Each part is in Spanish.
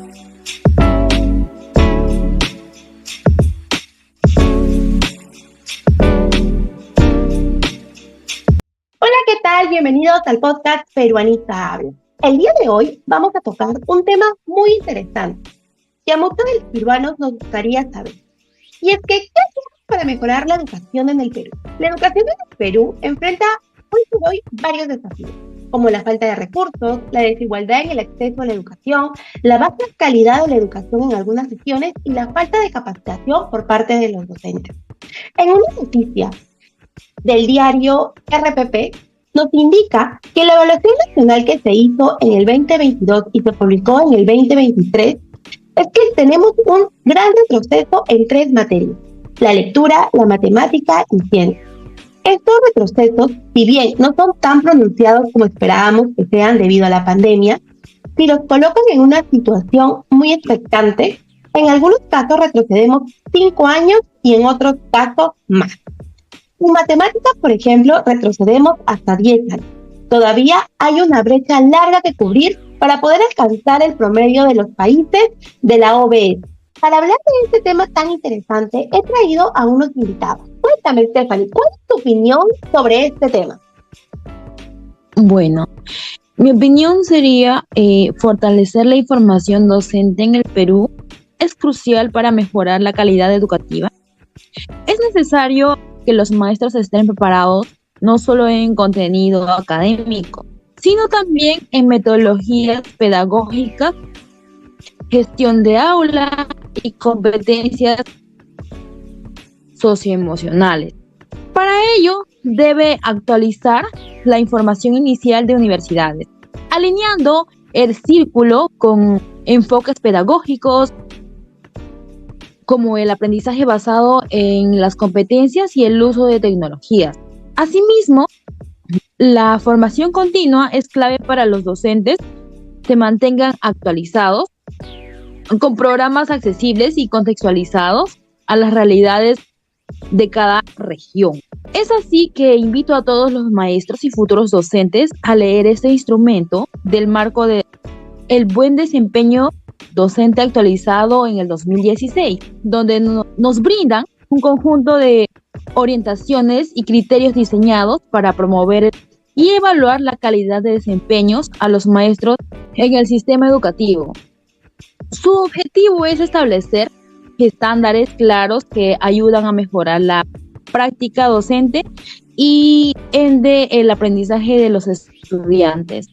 Hola, ¿qué tal? Bienvenidos al podcast Peruanista Habla. El día de hoy vamos a tocar un tema muy interesante que a muchos de los peruanos nos gustaría saber. Y es que, ¿qué hacemos para mejorar la educación en el Perú? La educación en el Perú enfrenta hoy por hoy varios desafíos, como la falta de recursos, la desigualdad en el acceso a la educación, la baja calidad de la educación en algunas regiones y la falta de capacitación por parte de los docentes. En una noticia del diario RPP, nos indica que la evaluación nacional que se hizo en el 2022 y se publicó en el 2023 es que tenemos un gran retroceso en 3 materias: la lectura, la matemática y ciencia. Estos retrocesos, si bien no son tan pronunciados como esperábamos que sean debido a la pandemia, si los colocan en una situación muy expectante, en algunos casos retrocedemos 5 años y en otros casos más. En matemáticas, por ejemplo, retrocedemos hasta 10 años. Todavía hay una brecha larga que cubrir para poder alcanzar el promedio de los países de la OCDE. Para hablar de este tema tan interesante, he traído a unos invitados. Cuéntame, Stephanie, ¿cuál es tu opinión sobre este tema? Bueno, mi opinión sería fortalecer la información docente en el Perú es crucial para mejorar la calidad educativa. Es necesario que los maestros estén preparados no solo en contenido académico, sino también en metodologías pedagógicas, gestión de aula y competencias socioemocionales. Para ello, debe actualizar la información inicial de universidades, alineando el círculo con enfoques pedagógicos, como el aprendizaje basado en las competencias y el uso de tecnologías. Asimismo, la formación continua es clave para los docentes se mantengan actualizados con programas accesibles y contextualizados a las realidades de cada región. Es así que invito a todos los maestros y futuros docentes a leer este instrumento del marco de el buen desempeño docente actualizado en el 2016, donde nos brindan un conjunto de orientaciones y criterios diseñados para promover y evaluar la calidad de desempeños a los maestros en el sistema educativo. Su objetivo es establecer estándares claros que ayudan a mejorar la práctica docente y el aprendizaje de los estudiantes.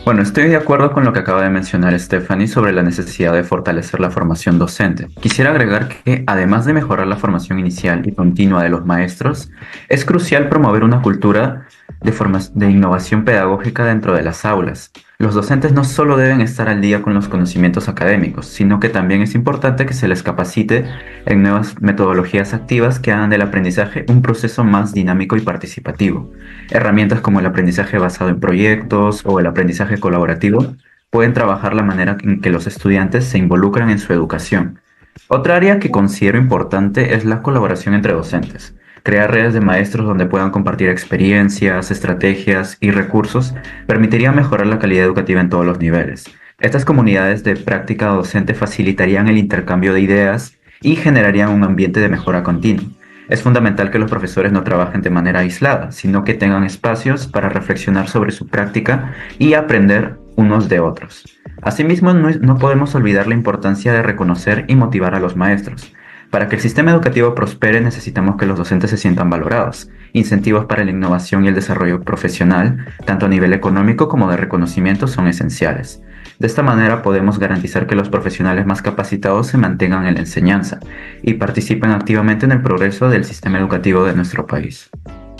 Bueno, estoy de acuerdo con lo que acaba de mencionar Stephanie sobre la necesidad de fortalecer la formación docente. Quisiera agregar que, además de mejorar la formación inicial y continua de los maestros, es crucial promover una cultura de innovación pedagógica dentro de las aulas. Los docentes no solo deben estar al día con los conocimientos académicos, sino que también es importante que se les capacite en nuevas metodologías activas que hagan del aprendizaje un proceso más dinámico y participativo. Herramientas como el aprendizaje basado en proyectos o el aprendizaje colaborativo pueden trabajar la manera en que los estudiantes se involucran en su educación. Otra área que considero importante es la colaboración entre docentes. Crear redes de maestros donde puedan compartir experiencias, estrategias y recursos permitiría mejorar la calidad educativa en todos los niveles. Estas comunidades de práctica docente facilitarían el intercambio de ideas y generarían un ambiente de mejora continua. Es fundamental que los profesores no trabajen de manera aislada, sino que tengan espacios para reflexionar sobre su práctica y aprender unos de otros. Asimismo, no podemos olvidar la importancia de reconocer y motivar a los maestros. Para que el sistema educativo prospere, necesitamos que los docentes se sientan valorados. Incentivos para la innovación y el desarrollo profesional, tanto a nivel económico como de reconocimiento, son esenciales. De esta manera podemos garantizar que los profesionales más capacitados se mantengan en la enseñanza y participen activamente en el progreso del sistema educativo de nuestro país.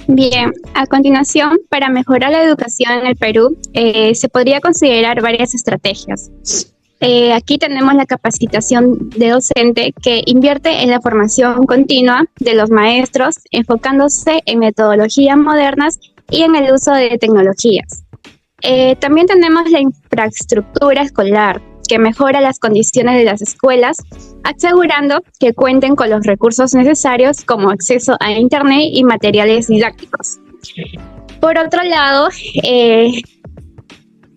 Bien, a continuación, para mejorar la educación en el Perú, se podría considerar varias estrategias. Aquí tenemos la capacitación de docente que invierte en la formación continua de los maestros, enfocándose en metodologías modernas y en el uso de tecnologías. También tenemos la infraestructura escolar, que mejora las condiciones de las escuelas, asegurando que cuenten con los recursos necesarios como acceso a Internet y materiales didácticos. Por otro lado,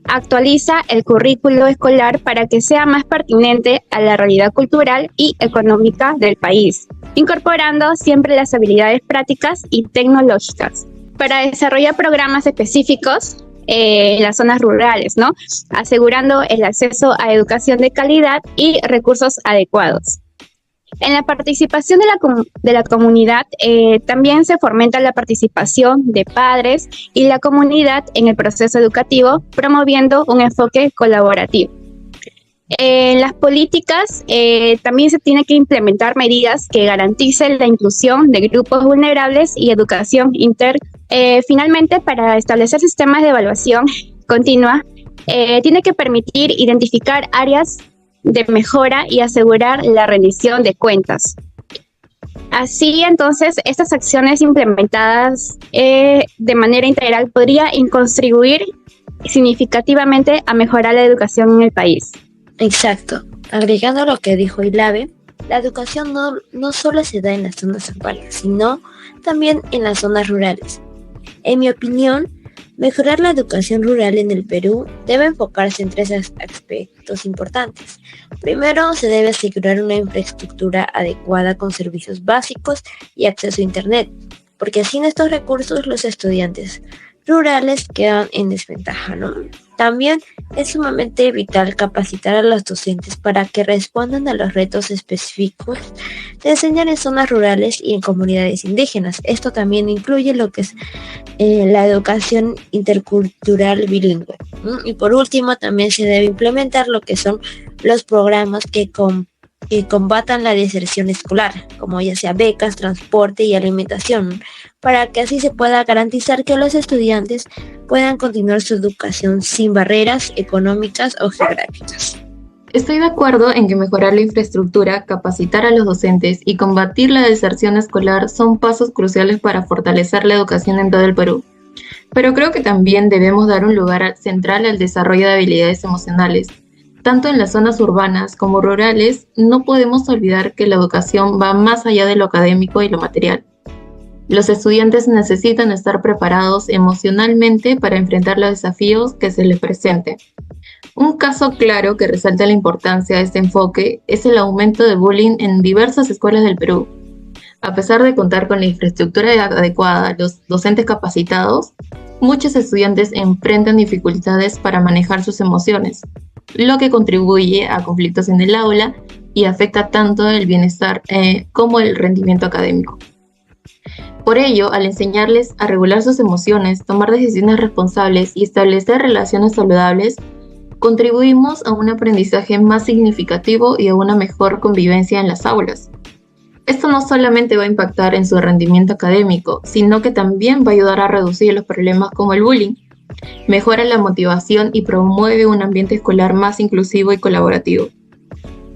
actualiza el currículo escolar para que sea más pertinente a la realidad cultural y económica del país, incorporando siempre las habilidades prácticas y tecnológicas para desarrollar programas específicos en las zonas rurales, ¿no? Asegurando el acceso a educación de calidad y recursos adecuados. En la participación de la comunidad también se fomenta la participación de padres y la comunidad en el proceso educativo, promoviendo un enfoque colaborativo. En las políticas también se tiene que implementar medidas que garanticen la inclusión de grupos vulnerables y educación finalmente, para establecer sistemas de evaluación continua, tiene que permitir identificar áreas de mejora y asegurar la rendición de cuentas. Así, entonces, estas acciones implementadas de manera integral podrían contribuir significativamente a mejorar la educación en el país. Exacto. Agregando a lo que dijo Ilave, la educación no solo se da en las zonas urbanas, sino también en las zonas rurales. En mi opinión, mejorar la educación rural en el Perú debe enfocarse en 3 aspectos importantes. Primero, se debe asegurar una infraestructura adecuada con servicios básicos y acceso a Internet, porque sin estos recursos los estudiantes rurales quedan en desventaja, ¿no? También es sumamente vital capacitar a los docentes para que respondan a los retos específicos de enseñar en zonas rurales y en comunidades indígenas. Esto también incluye lo que es la educación intercultural bilingüe. Y por último, también se debe implementar lo que son los programas que combatan la deserción escolar, como ya sea becas, transporte y alimentación, para que así se pueda garantizar que los estudiantes puedan continuar su educación sin barreras económicas o geográficas. Estoy de acuerdo en que mejorar la infraestructura, capacitar a los docentes y combatir la deserción escolar son pasos cruciales para fortalecer la educación en todo el Perú. Pero creo que también debemos dar un lugar central al desarrollo de habilidades emocionales. Tanto en las zonas urbanas como rurales, no podemos olvidar que la educación va más allá de lo académico y lo material. Los estudiantes necesitan estar preparados emocionalmente para enfrentar los desafíos que se les presenten. Un caso claro que resalta la importancia de este enfoque es el aumento de bullying en diversas escuelas del Perú. A pesar de contar con la infraestructura adecuada, los docentes capacitados, muchos estudiantes enfrentan dificultades para manejar sus emociones, lo que contribuye a conflictos en el aula y afecta tanto el bienestar como el rendimiento académico. Por ello, al enseñarles a regular sus emociones, tomar decisiones responsables y establecer relaciones saludables, contribuimos a un aprendizaje más significativo y a una mejor convivencia en las aulas. Esto no solamente va a impactar en su rendimiento académico, sino que también va a ayudar a reducir los problemas como el bullying, mejora la motivación y promueve un ambiente escolar más inclusivo y colaborativo.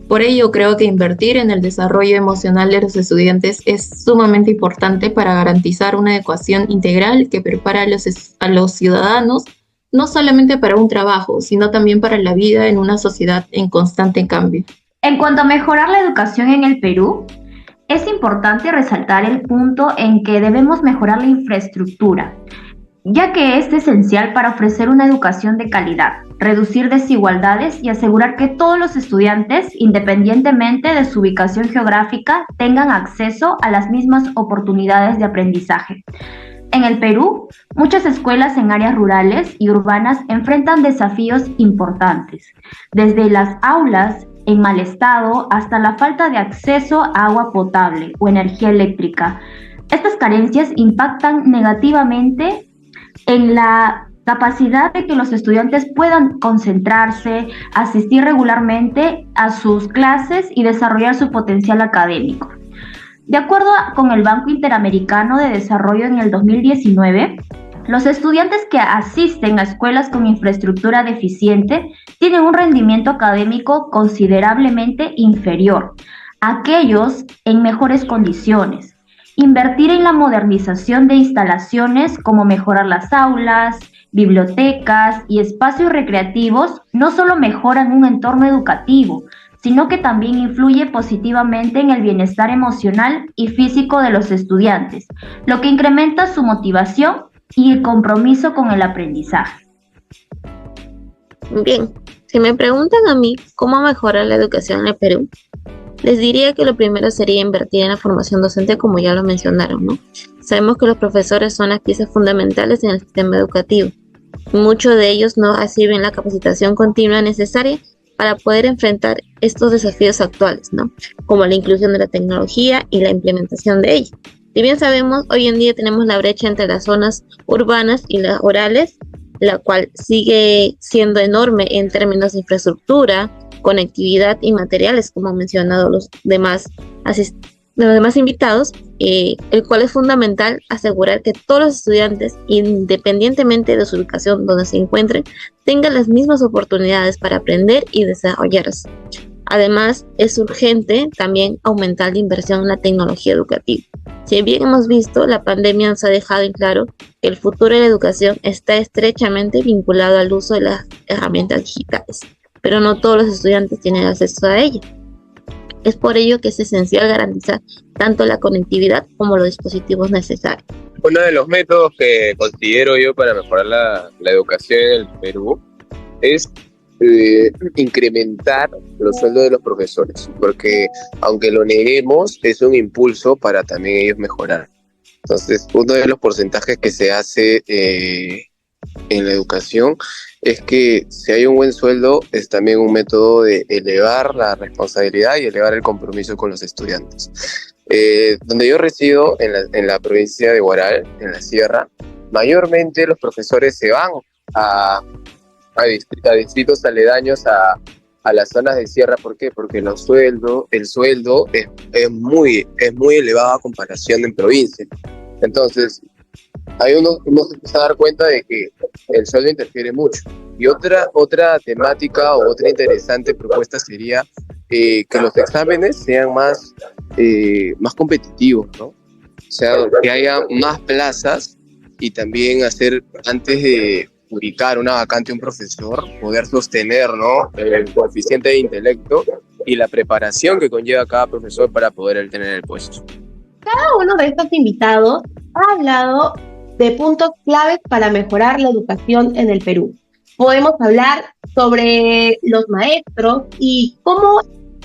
Por ello, creo que invertir en el desarrollo emocional de los estudiantes es sumamente importante para garantizar una educación integral que prepara a los ciudadanos no solamente para un trabajo, sino también para la vida en una sociedad en constante cambio. En cuanto a mejorar la educación en el Perú, es importante resaltar el punto en que debemos mejorar la infraestructura, ya que es esencial para ofrecer una educación de calidad, reducir desigualdades y asegurar que todos los estudiantes, independientemente de su ubicación geográfica, tengan acceso a las mismas oportunidades de aprendizaje. En el Perú, muchas escuelas en áreas rurales y urbanas enfrentan desafíos importantes, desde las aulas en mal estado hasta la falta de acceso a agua potable o energía eléctrica. Estas carencias impactan negativamente en la capacidad de que los estudiantes puedan concentrarse, asistir regularmente a sus clases y desarrollar su potencial académico. De acuerdo con el Banco Interamericano de Desarrollo en el 2019, los estudiantes que asisten a escuelas con infraestructura deficiente tienen un rendimiento académico considerablemente inferior a aquellos en mejores condiciones. Invertir en la modernización de instalaciones como mejorar las aulas, bibliotecas y espacios recreativos no solo mejoran un entorno educativo, sino que también influye positivamente en el bienestar emocional y físico de los estudiantes, lo que incrementa su motivación y el compromiso con el aprendizaje. Bien, si me preguntan a mí cómo mejorar la educación en el Perú, les diría que lo primero sería invertir en la formación docente, como ya lo mencionaron, ¿no? Sabemos que los profesores son las piezas fundamentales en el sistema educativo. Muchos de ellos no reciben la capacitación continua necesaria para poder enfrentar estos desafíos actuales, ¿no? Como la inclusión de la tecnología y la implementación de ella. Si bien sabemos, hoy en día tenemos la brecha entre las zonas urbanas y las rurales, la cual sigue siendo enorme en términos de infraestructura, conectividad y materiales, como han mencionado los demás invitados, el cual es fundamental asegurar que todos los estudiantes, independientemente de su ubicación donde se encuentren, tengan las mismas oportunidades para aprender y desarrollarse. Además, es urgente también aumentar la inversión en la tecnología educativa. Si bien hemos visto, la pandemia nos ha dejado en claro que el futuro de la educación está estrechamente vinculado al uso de las herramientas digitales, pero no todos los estudiantes tienen acceso a ella. Es por ello que es esencial garantizar tanto la conectividad como los dispositivos necesarios. Uno de los métodos que considero yo para mejorar la educación en el Perú es incrementar los sueldos de los profesores, porque aunque lo neguemos, es un impulso para también ellos mejorar. Entonces, uno de los porcentajes que se hace en la educación es que si hay un buen sueldo, es también un método de elevar la responsabilidad y elevar el compromiso con los estudiantes. Donde yo resido, en la provincia de Huaral, en la sierra, mayormente los profesores se van a distritos aledaños a las zonas de sierra. ¿Por qué? Porque el sueldo es muy elevado a comparación en provincia. Entonces, ahí uno se empieza a dar cuenta de que el sueldo interfiere mucho. Y otra temática o otra interesante propuesta sería que los exámenes sean más competitivos, ¿no? O sea, que haya más plazas y también hacer, antes de ubicar una vacante a un profesor, poder sostener, ¿no?, el coeficiente de intelecto y la preparación que conlleva cada profesor para poder tener el puesto. Cada uno de estos invitados ha hablado de puntos claves para mejorar la educación en el Perú. Podemos hablar sobre los maestros y cómo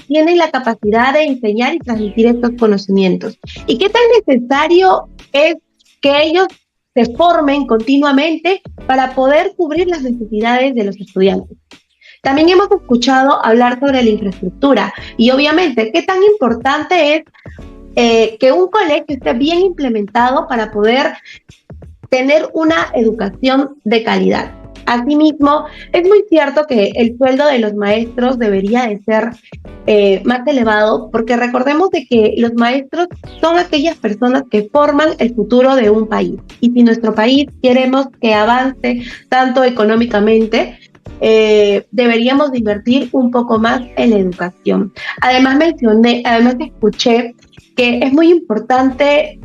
tienen la capacidad de enseñar y transmitir estos conocimientos. Y qué tan necesario es que ellos se formen continuamente para poder cubrir las necesidades de los estudiantes. También hemos escuchado hablar sobre la infraestructura y obviamente qué tan importante es que un colegio esté bien implementado para poder tener una educación de calidad. Asimismo, es muy cierto que el sueldo de los maestros debería de ser más elevado, porque recordemos de que los maestros son aquellas personas que forman el futuro de un país. Y si nuestro país queremos que avance tanto económicamente, deberíamos de invertir un poco más en la educación. Además escuché que es muy importante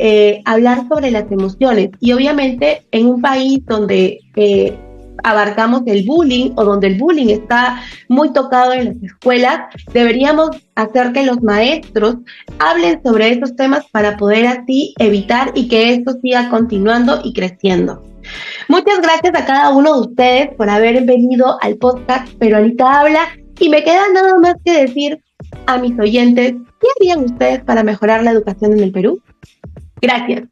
hablar sobre las emociones, y obviamente en un país donde abarcamos el bullying, o donde el bullying está muy tocado en las escuelas, deberíamos hacer que los maestros hablen sobre estos temas para poder así evitar y que esto siga continuando y creciendo. Muchas gracias a cada uno de ustedes por haber venido al podcast Peruanita Habla, y me queda nada más que decir a mis oyentes, ¿qué harían ustedes para mejorar la educación en el Perú? Gracias.